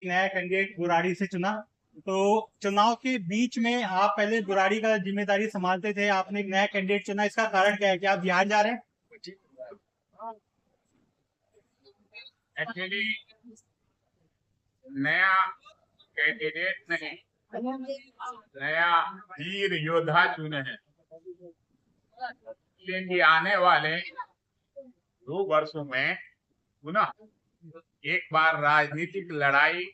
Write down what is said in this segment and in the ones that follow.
नया कैंडिडेट बुराड़ी से चुना। तो चुनाव के बीच में आप पहले बुराड़ी का जिम्मेदारी संभालते थे, आपने एक नया कैंडिडेट चुना, इसका कारण क्या है कि आप बिहार जा रहे हैं? एक्चुअली नया कैंडिडेट नहीं, नया वीर योद्धा चुने हैं, क्योंकि आने वाले 2 वर्षों में पुनः एक बार राजनीतिक लड़ाई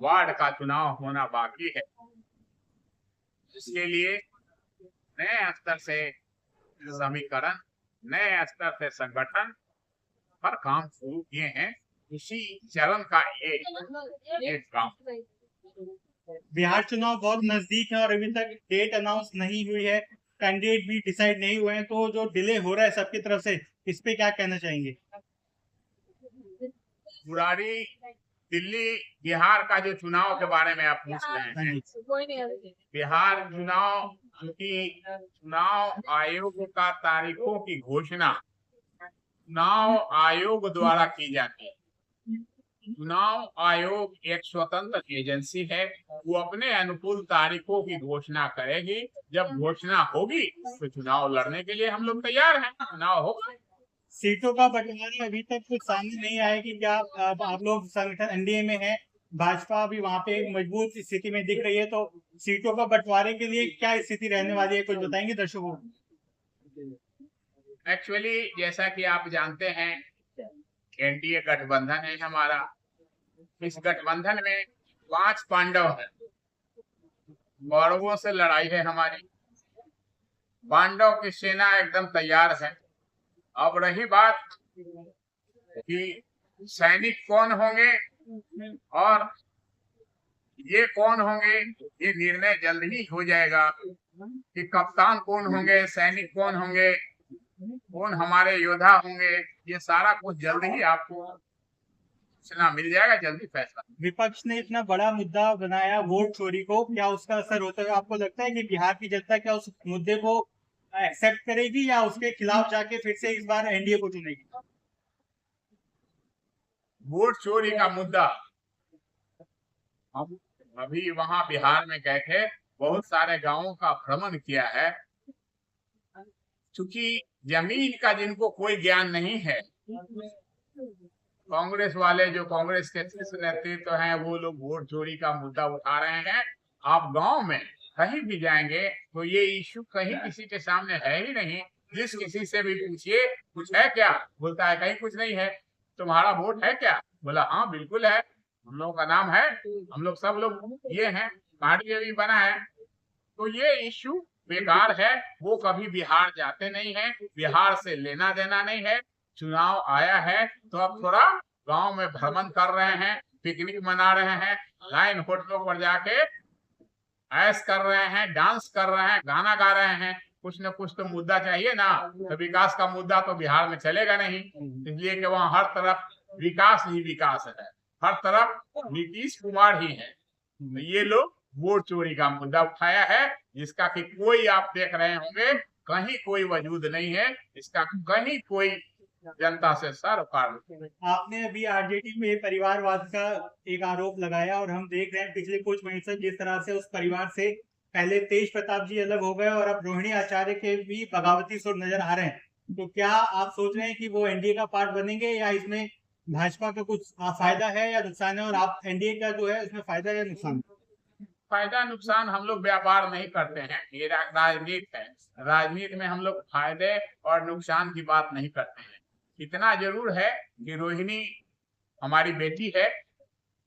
वार्ड का चुनाव होना बाकी है। इसके लिए नए स्तर से समीकरण, नए स्तर से संगठन पर काम शुरू किए हैं। इसी चरण का एक काम। बिहार चुनाव बहुत नजदीक है और अभी तक डेट अनाउंस नहीं हुई है, कैंडिडेट भी डिसाइड नहीं हुए हैं, तो जो डिले हो रहा है सबकी तरफ से, इस पे क्या कहना चाहेंगे? बुराड़ी, दिल्ली, बिहार का जो चुनाव के बारे में आप पूछ रहे हैं, बिहार चुनाव, क्योंकि चुनाव आयोग का तारीखों की घोषणा चुनाव आयोग द्वारा की जाती है। चुनाव आयोग एक स्वतंत्र एजेंसी है, वो अपने अनुकूल तारीखों की घोषणा करेगी। जब घोषणा होगी तो चुनाव लड़ने के लिए हम लोग तैयार हैं। चुनाव होगा। सीटों का बंटवारा अभी तक कुछ सामने नहीं आया कि क्या आप लोग संगठन एनडीए में हैं, भाजपा भी वहां पे मजबूत स्थिति में दिख रही है, तो सीटों का बंटवारे के लिए क्या स्थिति रहने वाली है, कुछ बताएंगे दर्शकों को? एक्चुअली जैसा कि आप जानते हैं, एनडीए गठबंधन है हमारा। इस गठबंधन में 5 पांडव हैं। कौरवों से लड़ाई है हमारी। पांडव की सेना एकदम तैयार है। अब रही बात कि सैनिक कौन होंगे और ये कौन होंगे, ये निर्णय जल्द ही हो जाएगा कि कप्तान कौन होंगे, सैनिक कौन होंगे, कौन हमारे योद्धा होंगे। ये सारा कुछ जल्द ही आपको सूचना मिल जाएगा, जल्दी फैसला। विपक्ष ने इतना बड़ा मुद्दा बनाया वोट चोरी को, क्या उसका असर होता है? आपको लगता है कि बिहार की जनता क्या उस मुद्दे को एक्सेप्ट करेगी या उसके खिलाफ जाके फिर से इस बार एनडीए को चुनेगी? वोट चोरी का मुद्दा, हम अभी वहां बिहार में गए थे, बहुत सारे गांवों का भ्रमण किया है। चूंकि जमीन का जिनको कोई ज्ञान नहीं है, कांग्रेस वाले, जो कांग्रेस के शीर्ष नेतृत्व हैं, वो लोग वोट चोरी का मुद्दा उठा रहे हैं। आप गांव में कहीं भी जाएंगे तो ये इश्यू कहीं किसी के सामने है ही नहीं। जिस किसी से भी पूछिए कुछ है क्या, बोलता है कहीं कुछ नहीं है। तुम्हारा वोट है क्या, बोला हाँ बिल्कुल है, हम लोगों का नाम है, हम लोग सब लोग ये हैं, पार्टी भी बना है। तो ये इश्यू बेकार है। वो कभी बिहार जाते नहीं है, बिहार से लेना देना नहीं है। चुनाव आया है तो अब थोड़ा गांव में भ्रमण कर रहे हैं, पिकनिक मना रहे हैं, लाइन होटलों पर जाके ऐश कर रहे हैं, डांस कर रहे हैं, गाना गा रहे हैं। कुछ न कुछ तो मुद्दा चाहिए ना। तो विकास का मुद्दा तो बिहार में चलेगा नहीं, इसलिए कि वहाँ हर तरफ विकास ही विकास है, हर तरफ नीतीश कुमार ही है। तो ये लोग वोट चोरी का मुद्दा उठाया है, जिसका कि कोई, आप देख रहे होंगे, कहीं कोई वजूद नहीं है, इसका कहीं कोई जनता से सर उखाड़। आपने अभी आरजेडी में परिवारवाद का एक आरोप लगाया और हम देख रहे हैं पिछले कुछ महीने से जिस तरह से उस परिवार से पहले तेज प्रताप जी अलग हो गए और अब रोहिणी आचार्य के भी बगावती सुर नजर आ रहे हैं, तो क्या आप सोच रहे हैं कि वो एनडीए का पार्ट बनेंगे या इसमें भाजपा का कुछ फायदा है या नुकसान है, और आप एनडीए का जो है उसमें फायदा या नुकसान? फायदा नुकसान हम लोग व्यापार नहीं करते हैं, ये राजनीति है। राजनीति में हम लोग फायदे और नुकसान की बात नहीं करते हैं। इतना जरूर है कि रोहिणी हमारी बेटी है,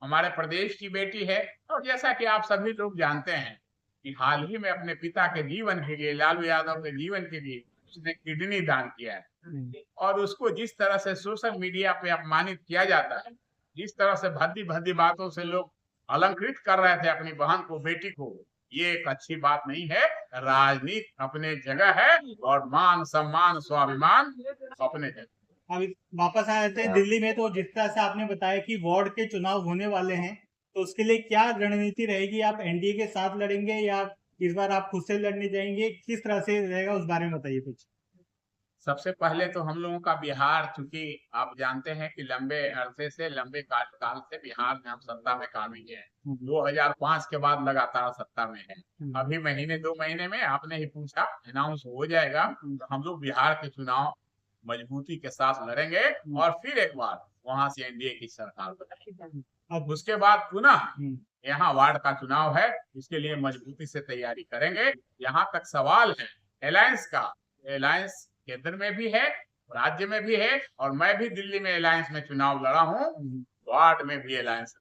हमारे प्रदेश की बेटी है। और जैसा कि आप सभी लोग जानते हैं कि हाल ही में अपने पिता के जीवन के लिए, लालू यादव के जीवन के लिए, उसने किडनी दान किया है। और उसको जिस तरह से सोशल मीडिया पे अपमानित किया जाता है, जिस तरह से भद्दी भद्दी बातों से लोग अलंकृत कर रहे थे अपनी बहन को, बेटी को, ये एक अच्छी बात नहीं है। राजनीति अपने जगह है और मान सम्मान स्वाभिमान अपने जगह। अभी वापस आ जाते हैं दिल्ली में, तो जिस तरह से आपने बताया कि वार्ड के चुनाव होने वाले हैं, तो उसके लिए क्या रणनीति रहेगी? आप एनडीए के साथ लड़ेंगे या इस बार आप खुद से लड़ने जाएंगे, किस तरह से रहेगा उस बारे में बताइए कुछ। सबसे पहले तो हम लोगों का बिहार, चूंकि आप जानते हैं कि लंबे अरसे से, लंबे काल से बिहार में हम सत्ता में काबिज हैं। 2005 के बाद लगातार सत्ता में है। अभी महीने 2 महीने में आपने ही पूछा अनाउंस हो जाएगा, तो हम लोग बिहार के चुनाव मजबूती के साथ लड़ेंगे और फिर एक बार वहां से एनडीए की सरकार बनाएंगे। अब उसके बाद पुनः यहाँ वार्ड का चुनाव है, इसके लिए मजबूती से तैयारी करेंगे। यहाँ तक सवाल है अलायंस का, अलायंस केंद्र में भी है, राज्य में भी है, और मैं भी दिल्ली में अलायंस में चुनाव लड़ा हूँ, वार्ड में भी अलायंस।